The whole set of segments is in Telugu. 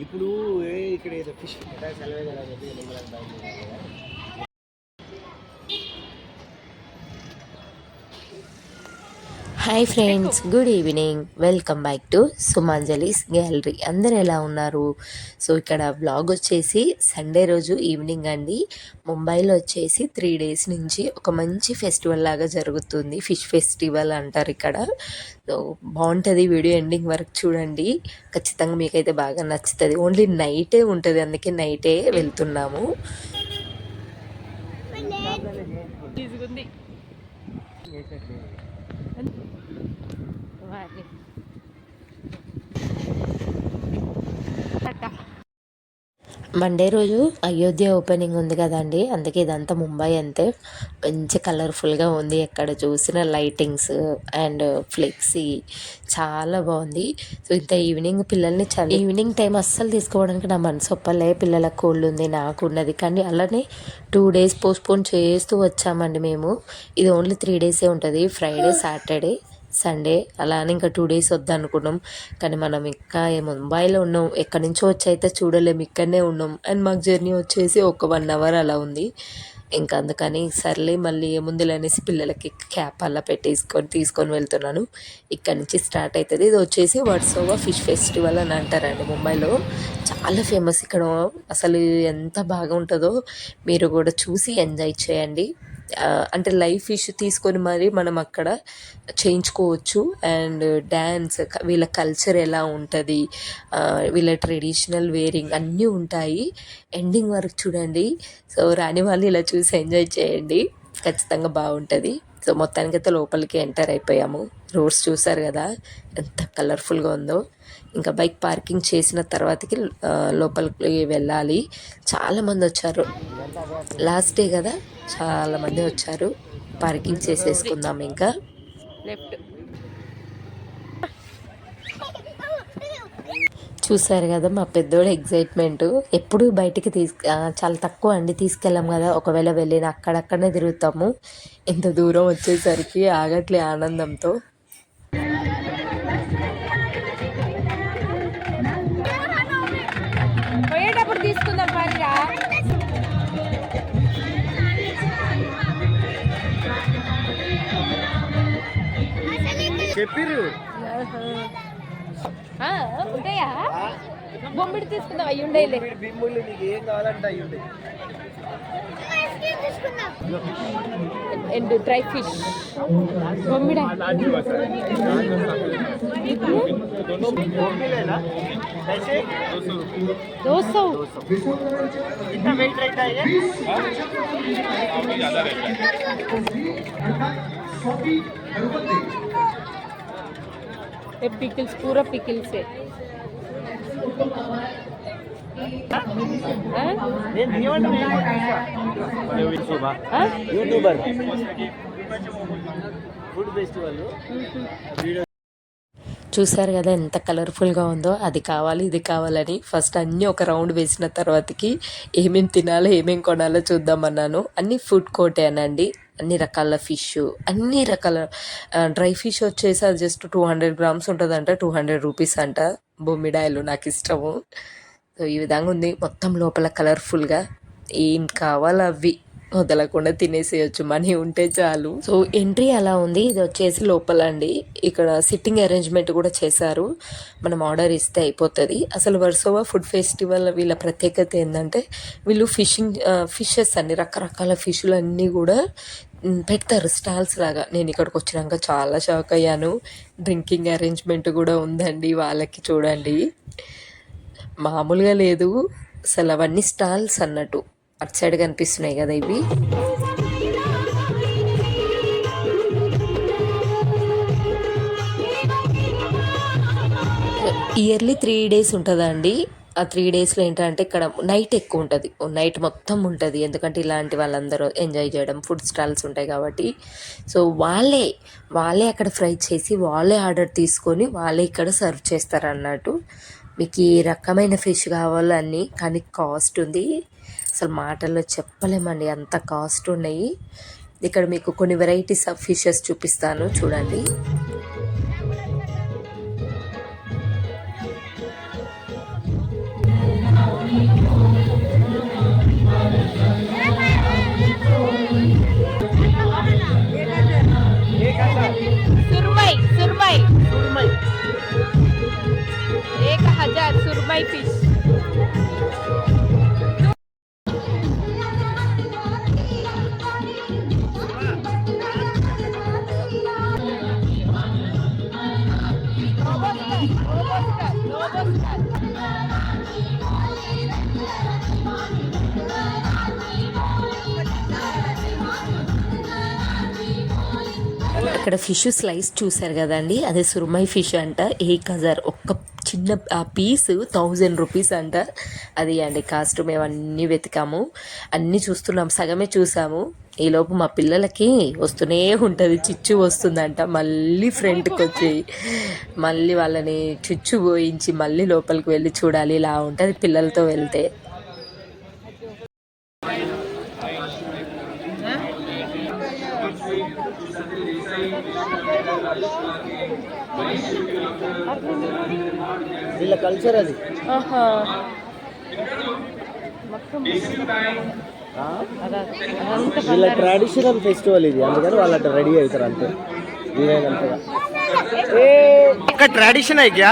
ఇప్పుడు ఇక్కడ ఏదో ఫిష్ సెలవే కదా చెప్పి hi friends, good evening. Welcome back to Sumanjali's gallery. అందరు ఎలా ఉన్నారు? సో ఇక్కడ బ్లాగ్ వచ్చేసి సండే రోజు ఈవినింగ్ అండి. ముంబైలో వచ్చేసి 3 days నుంచి ఒక మంచి ఫెస్టివల్ లాగా జరుగుతుంది. ఫిష్ ఫెస్టివల్ అంటారు ఇక్కడ. సో బాగుంటుంది. వీడియో ఎండింగ్ వరకు చూడండి, ఖచ్చితంగా మీకైతే బాగా నచ్చుతుంది. ఓన్లీ నైటే ఉంటుంది, అందుకే నైటే వెళ్తున్నాము. మండే రోజు అయోధ్య ఓపెనింగ్ ఉంది కదండి, అందుకే ఇదంతా ముంబై అంతే మంచి కలర్ఫుల్గా ఉంది. ఎక్కడ చూసిన లైటింగ్స్ అండ్ ఫ్లెక్సీ చాలా బాగుంది. సో ఇంత ఈవినింగ్ పిల్లల్ని ఈవినింగ్ టైం అస్సలు తీసుకోవడానికి నా మనసు ఒప్పలే. పిల్లలకు కోల్డ్ ఉంది, నాకు ఉన్నది, కానీ అలానే 2 days పోస్ట్పోన్ చేస్తూ వచ్చామండి మేము. ఇది ఓన్లీ 3 days ఉంటుంది, ఫ్రైడే సాటర్డే సండే. అలా అని ఇంకా 2 days వద్దనుకున్నాం, కానీ మనం ఇంకా ముంబైలో ఉన్నాం, ఎక్కడి నుంచో వచ్చి అయితే చూడలేము, ఇక్కడనే ఉన్నాం. అండ్ మాకు జర్నీ వచ్చేసి ఒక 1 hour అలా ఉంది. ఇంకా అందుకని సర్లే మళ్ళీ ఏముంది అనేసి పిల్లలకి క్యాప్ అలా తీసుకొని వెళ్తున్నాను. ఇక్కడ నుంచి స్టార్ట్ అవుతుంది. ఇది వచ్చేసి వర్సోవా ఫిష్ ఫెస్టివల్ అని అంటారండి ముంబైలో. చాలా ఫేమస్ ఇక్కడ. అసలు ఎంత బాగా ఉంటుందో మీరు కూడా చూసి ఎంజాయ్ చేయండి. అంటే లైవ్ ఫిష్ తీసుకొని మరి మనం అక్కడ చేయించుకోవచ్చు. అండ్ డ్యాన్స్, వీళ్ళ కల్చర్ ఎలా ఉంటుంది, వీళ్ళ ట్రెడిషనల్ వేరింగ్ అన్నీ ఉంటాయి. ఎండింగ్ వరకు చూడండి. సో రాని వాళ్ళు ఇలా చూసి ఎంజాయ్ చేయండి, ఖచ్చితంగా బాగుంటుంది. సో మొత్తానికైతే లోపలికి ఎంటర్ అయిపోయాము. రోడ్స్ చూసారు కదా ఎంత కలర్ఫుల్గా ఉందో. ఇంకా బైక్ పార్కింగ్ చేసిన తర్వాతకి లోపలికి వెళ్ళాలి. చాలామంది వచ్చారు, లాస్ట్ డే కదా, చాలామంది వచ్చారు. పార్కింగ్ చేసేసుకుందాం. ఇంకా లెఫ్ట్ చూసారు కదా మా పెద్దోడు ఎగ్జైట్మెంట్. ఎప్పుడు బయటికి చాలా తక్కువ అండి తీసుకెళ్ళాం కదా, ఒకవేళ వెళ్ళిన అక్కడక్కడనే తిరుగుతాము. ఎంత దూరం వచ్చేసరికి ఆగట్లే ఆనందంతో. పోయేటప్పుడు తీసుకుందాం పనిగా. చెప్పిర్రు ఉంటాయా? బొమ్మిడి తీసుకుందాం. అవి ఉండేలే. బిమ్ముళ్ళు నీకు ఏం కావాలంటే అవి ఉంటాయి. అండ్ డ్రై ఫిష్ బొమ్మిడ దోస पिकल्स, पूरा पिकल्स है. YouTuber food festival. చూసారు కదా ఎంత కలర్ఫుల్గా ఉందో. అది కావాలి ఇది కావాలని ఫస్ట్ అన్నీ ఒక రౌండ్ వేసిన తర్వాతకి ఏమేమి తినాలో ఏమేమి కొనాలో చూద్దామన్నాను. అన్నీ ఫుడ్ కోర్టేనండి. అన్ని రకాల ఫిష్, అన్ని రకాల డ్రై ఫిష్ వచ్చేసి అది జస్ట్ 200 grams ఉంటుందంట, 200 rupees అంట. బొమ్మిడాయలు నాకు ఇష్టము. సో ఈ విధంగా ఉంది మొత్తం లోపల కలర్ఫుల్గా. ఏం కావాలో అవి వదలకుండా తినేసేయచ్చు, మనీ ఉంటే చాలు. సో ఎంట్రీ అలా ఉంది. ఇది వచ్చేసి లోపల అండి. ఇక్కడ సిట్టింగ్ అరేంజ్మెంట్ కూడా చేశారు, మనం ఆర్డర్ ఇస్తే అయిపోతుంది. అసలు వర్సోవా ఫుడ్ ఫెస్టివల్ వీళ్ళ ప్రత్యేకత ఏంటంటే వీళ్ళు ఫిషెస్ అన్ని రకరకాల ఫిష్లు అన్నీ కూడా పెడతారు స్టాల్స్ లాగా. నేను ఇక్కడికి వచ్చినాక చాలా షాక్ అయ్యాను. డ్రింకింగ్ అరేంజ్మెంట్ కూడా ఉందండి వాళ్ళకి, చూడండి మామూలుగా లేదు అసలు. అవన్నీ స్టాల్స్ అన్నట్టు అటు సైడ్ కనిపిస్తున్నాయి కదా ఇవి. ఇయర్లీ 3 days ఉంటుందండి. ఆ 3 daysలో ఏంటంటే ఇక్కడ నైట్ ఎక్కువ ఉంటుంది, నైట్ మొత్తం ఉంటుంది. ఎందుకంటే ఇలాంటి వాళ్ళందరూ ఎంజాయ్ చేయడం, ఫుడ్ స్టాల్స్ ఉంటాయి కాబట్టి. సో వాళ్ళే అక్కడ ఫ్రై చేసి వాళ్ళే ఆర్డర్ తీసుకొని వాళ్ళే ఇక్కడ సర్వ్ చేస్తారు అన్నట్టు. మీకు ఏ రకమైన ఫిష్ కావాలో అన్నీ, కానీ కాస్ట్ ఉంది అసలు మాటల్లో చెప్పలేమండి, అంత కాస్ట్ ఉన్నాయి. ఇక్కడ మీకు కొన్ని వెరైటీస్ ఆఫ్ ఫిషెస్ చూపిస్తాను చూడండి. ఇక్కడ ఫిష్ స్లైస్ చూసారు కదండి, అదే సురమై ఫిష్ అంట. 1000 ఒక్క చిన్న ఆ పీస్ 1000 రూపీస్ అంట. అది అండి కాస్ట్. మేము అన్నీ వెతికాము, అన్నీ చూస్తున్నాం, సగమే చూసాము. ఈలోపు మా పిల్లలకి వస్తూనే ఉంటుంది, చిచ్చు వస్తుందంట. మళ్ళీ ఫ్రంట్కి వచ్చి మళ్ళీ వాళ్ళని చిచ్చు పోయించి మళ్ళీ లోపలికి వెళ్ళి చూడాలి. ఇలా ఉంటుంది పిల్లలతో వెళ్తే. వీళ్ళ కల్చర్ అది. వీళ్ళ ట్రెడిషనల్ ఫెస్టివల్ ఇది, అందుకని వాళ్ళు అట్లా రెడీ అవుతారు అంతే. వీలైనంతగా ఒక ట్రెడిషన్ అయ్యా.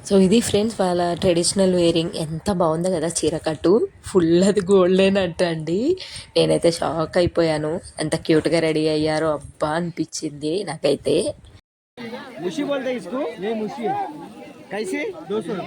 సో ఇది ఫ్రెండ్స్ వాళ్ళ ట్రెడిషనల్ వేరింగ్. ఎంత బాగుందో కదా చీరకట్టు, ఫుల్ అది గోల్డెన్ అండి. నేనైతే షాక్ అయిపోయాను, ఎంత క్యూట్గా రెడీ అయ్యారో అబ్బా అనిపించింది నాకైతే. ముషి బోల్తే ఇస్కో, ये मुशी कैसे 200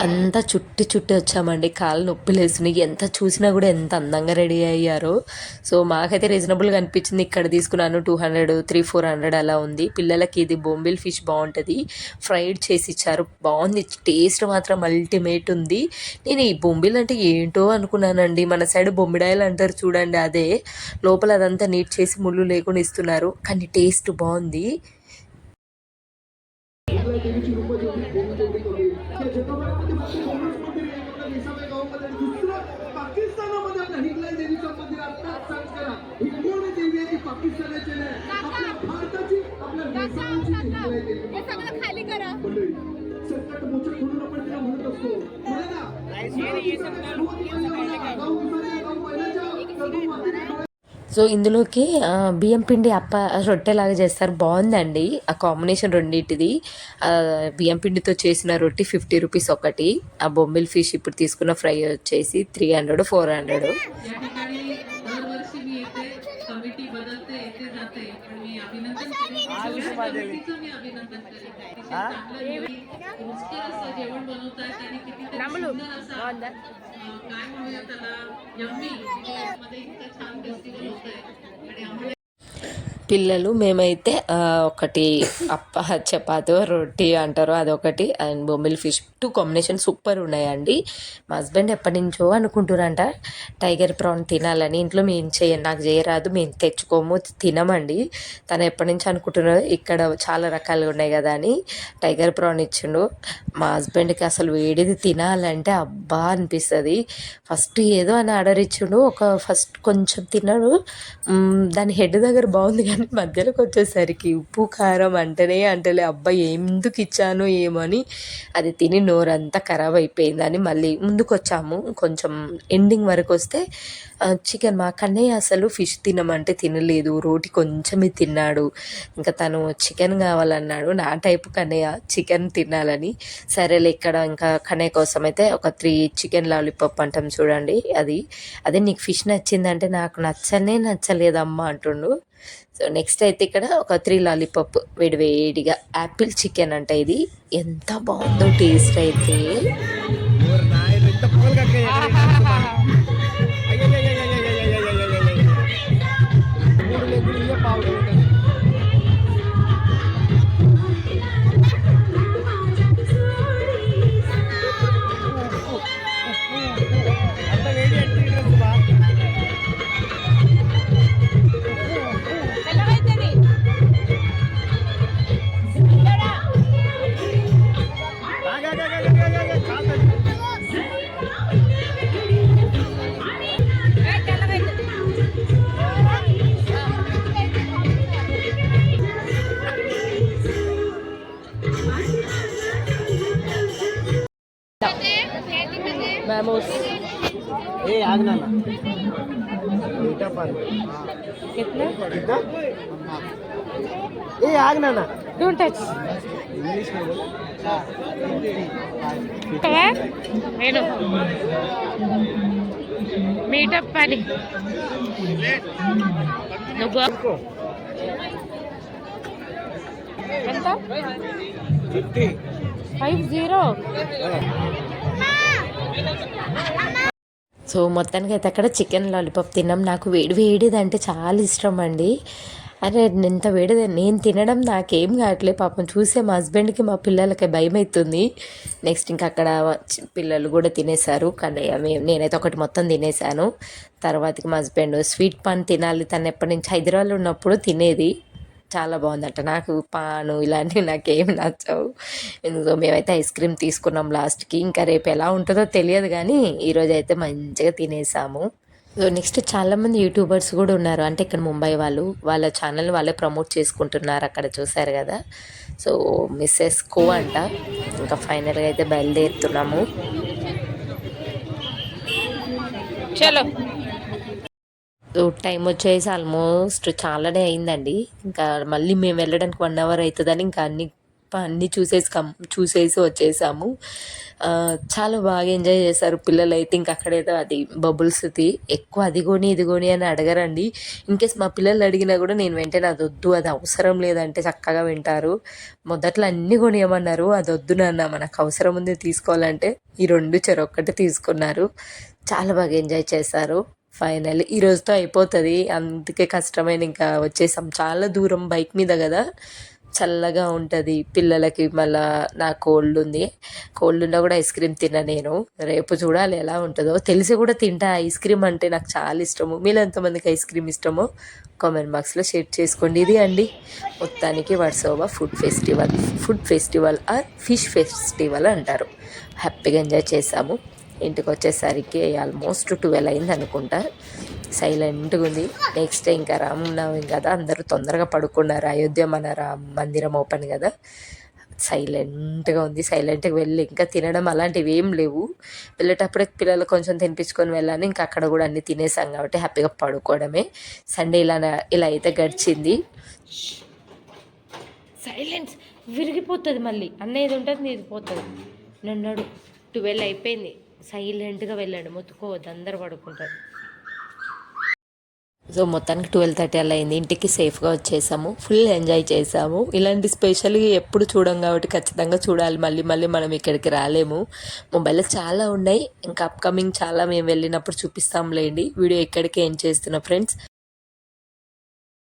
అంతా చుట్టి వచ్చామండి, కాళ్ళు నొప్పులు వేసినాయి. ఎంత చూసినా కూడా ఎంత అందంగా రెడీ అయ్యారో. సో మాకైతే రీజనబుల్గా అనిపించింది. ఇక్కడ తీసుకున్నాను 200, 300-400 అలా ఉంది. పిల్లలకి ఇది బొంబిల్ ఫిష్ బాగుంటుంది, ఫ్రైడ్ చేసి ఇచ్చారు, బాగుంది. టేస్ట్ మాత్రం అల్టిమేట్ ఉంది. నేను ఈ బొంబిల్ అంటే ఏంటో అనుకున్నానండి. మన సైడ్ బొమ్మిడాయలు అంటారు చూడండి, అదే. లోపల అదంతా నీట్ చేసి ముళ్ళు లేకుండా ఇస్తున్నారు, కానీ టేస్ట్ బాగుంది. సో ఇందులోకి బియ్యం పిండి రొట్టెలాగా చేస్తారు, బాగుందండి ఆ కాంబినేషన్ రెండింటిది. బియ్యం పిండితో చేసిన రొట్టి 50 రూపీస్ ఒకటి. ఆ బొంబిల్ ఫిష్ ఇప్పుడు తీసుకున్న ఫ్రై వచ్చేసి 300-400. పిల్లలు మేమైతే ఒకటి చపాతో రొట్టి అంటారు అదొకటి, and bombil fish 2 combination super ఉన్నాయండి. మా హస్బెండ్ ఎప్పటి నుంచో అనుకుంటున్నారంట టైగర్ ప్రాన్ తినాలని. ఇంట్లో మేము నాకు చేయరాదు, మేము తెచ్చుకోము, తినమండి. తను ఎప్పటి నుంచి అనుకుంటున్నారు, ఇక్కడ చాలా రకాలుగా ఉన్నాయి కదా అని టైగర్ ప్రాన్ ఇచ్చిండు. మా హస్బెండ్కి అసలు వేడిది తినాలంటే అబ్బా అనిపిస్తుంది. ఫస్ట్ ఏదో అని ఆర్డర్ ఇచ్చిండు, ఫస్ట్ కొంచెం తిన్నాడు, దాని హెడ్ దగ్గర బాగుంది కానీ మధ్యలోకి వచ్చేసరికి ఉప్పు కారం అంటలే. అబ్బా ఎందుకు ఇచ్చాను ఏమో అని అది తిని నోరంతా ఖరాబ్ అయిపోయిందని మళ్ళీ ముందుకు వచ్చాము. కొంచెం ఎండింగ్ వరకు వస్తే చికెన్, మా కన్నయ్య అసలు ఫిష్ తినమంటే తినలేదు, రోటి కొంచెమే తిన్నాడు. ఇంకా తను చికెన్ కావాలన్నాడు. నా టైపు కన్నయ్య చికెన్ తినాలని. సరేలే, ఇక్కడ ఇంకా కన్నయ్య కోసం అయితే ఒక 3 చికెన్ లాలీపాప్ అంటాం చూడండి, అదే నీకు ఫిష్ నచ్చిందంటే నాకు నచ్చలేదమ్మా అంటుండు. సో నెక్స్ట్ అయితే ఇక్కడ ఒక 3 లాలీపాప్ వేడిగా యాపిల్ చికెన్ అంట. ఇది ఎంత బాగుందో టేస్ట్ అయితే. ఏ ఆగనా मीठा पान कितना कितना ए आग ना ना डोंट टच इंग्लिश में बोलो కదా నేను మీటప్ పని నువ్వు ఎంత 50 50 సో మొత్తానికి అయితే అక్కడ చికెన్ లాలీపాప్ తిన్నాం. నాకు వేడి వేడిది అంటే చాలా ఇష్టం అండి. అరే ఇంత వేడిది నేను తినడం నాకేం కావట్లేదు, పాపం చూసే మా హస్బెండ్కి మా పిల్లలకి భయం అవుతుంది. నెక్స్ట్ ఇంకా అక్కడ పిల్లలు కూడా తినేశారు, కానీ నేనైతే ఒకటి మొత్తం తినేసాను. తర్వాతకి మా హస్బెండ్ స్వీట్ పాన్ తినాలి, తను ఎప్పటి నుంచి హైదరాబాద్లో ఉన్నప్పుడు తినేది, చాలా బాగుందట. నాకు పాను ఇలాంటివి నాకేం నచ్చవు. సో మేమైతే ఐస్ క్రీమ్ తీసుకున్నాం లాస్ట్కి. ఇంకా రేపు ఎలా ఉంటుందో తెలియదు, కానీ ఈరోజు అయితే మంచిగా తినేసాము. సో నెక్స్ట్ చాలామంది యూట్యూబర్స్ కూడా ఉన్నారు, అంటే ఇక్కడ ముంబై వాళ్ళు, వాళ్ళ ఛానల్ వాళ్ళే ప్రమోట్ చేసుకుంటున్నారు అక్కడ చూసారు కదా. సో మిస్సెస్ కో అంట. ఇంకా ఫైనల్గా అయితే బయలుదేరుతున్నాము. చలో టైం వచ్చేసి ఆల్మోస్ట్ చాలానే అయిందండి. ఇంకా మళ్ళీ మేము వెళ్ళడానికి 1 అవర్ అవుతుందని ఇంకా అన్నీ చూసేసి వచ్చేసాము. చాలా బాగా ఎంజాయ్ చేశారు పిల్లలు అయితే. ఇంకా అక్కడైతే అది బబుల్స్ది ఎక్కువ అది కొని అని అడగరండి. ఇన్కేస్ మా పిల్లలు అడిగినా కూడా నేను వెంటనే అది వద్దు, అది అవసరం లేదంటే చక్కగా వింటారు. మొదట్లో అన్నీ కొనియమన్నారు, అది వద్దు నాన్న మనకు అవసరం ఉంది తీసుకోవాలంటే ఈ 2 చెరొక్కటి తీసుకున్నారు. చాలా బాగా ఎంజాయ్ చేశారు. ఫైనల్ ఈరోజుతో అయిపోతుంది, అందుకే కష్టమైన ఇంకా వచ్చేసాం. చాలా దూరం బైక్ మీద కదా, చల్లగా ఉంటుంది పిల్లలకి. మళ్ళీ నా కోల్డ్ ఉన్నా కూడా ఐస్ క్రీమ్ తిన్నా నేను. రేపు చూడాలి ఎలా ఉంటుందో, తెలిసి కూడా తింటా. ఐస్ క్రీమ్ అంటే నాకు చాలా ఇష్టము. మీరు ఎంతమందికి ఐస్ క్రీమ్ ఇష్టమో కామెంట్ బాక్స్లో షేర్ చేసుకోండి. ఇది అండి మొత్తానికి Versova food festival or fish festival అంటారు. హ్యాపీగా ఎంజాయ్ చేసాము. ఇంటికి వచ్చేసరికి ఆల్మోస్ట్ 12 అయింది అనుకుంటా. సైలెంట్గా ఉంది. నెక్స్ట్ డే ఇంకా రామనవమి కదా, అందరూ తొందరగా పడుకున్నారు. అయోధ్య మన రామ మందిరం ఓపెన్ కదా, సైలెంట్గా ఉంది. సైలెంట్గా వెళ్ళి ఇంకా తినడం అలాంటివి ఏం లేవు. వెళ్ళేటప్పుడే పిల్లలు కొంచెం తినిపించుకొని వెళ్ళాను. ఇంకా అక్కడ కూడా అన్నీ తినేసాం కాబట్టి హ్యాపీగా పడుకోవడమే. సండే ఇలా అయితే గడిచింది. సైలెన్స్ విరిగిపోతుంది, మళ్ళీ అన్నది ఉంటుంది నీది పోతుంది. నన్నాడు 12 అయిపోయింది, సైలెంట్గా వెళ్ళాడు, మొత్తుకోవద్దు అందరు పడుకుంటారు. సో మొత్తానికి 12:30 అలా అయింది. ఇంటికి సేఫ్గా వచ్చేసాము. ఫుల్ ఎంజాయ్ చేసాము. ఇలాంటి స్పెషల్గా ఎప్పుడు చూడం కాబట్టి ఖచ్చితంగా చూడాలి. మళ్ళీ మనం ఇక్కడికి రాలేము. మొబైల్లో చాలా ఉన్నాయి, ఇంకా అప్కమింగ్ చాలా మేము వెళ్ళినప్పుడు చూపిస్తాంలేండి. వీడియో ఎక్కడికి ఏం చేస్తున్నా ఫ్రెండ్స్.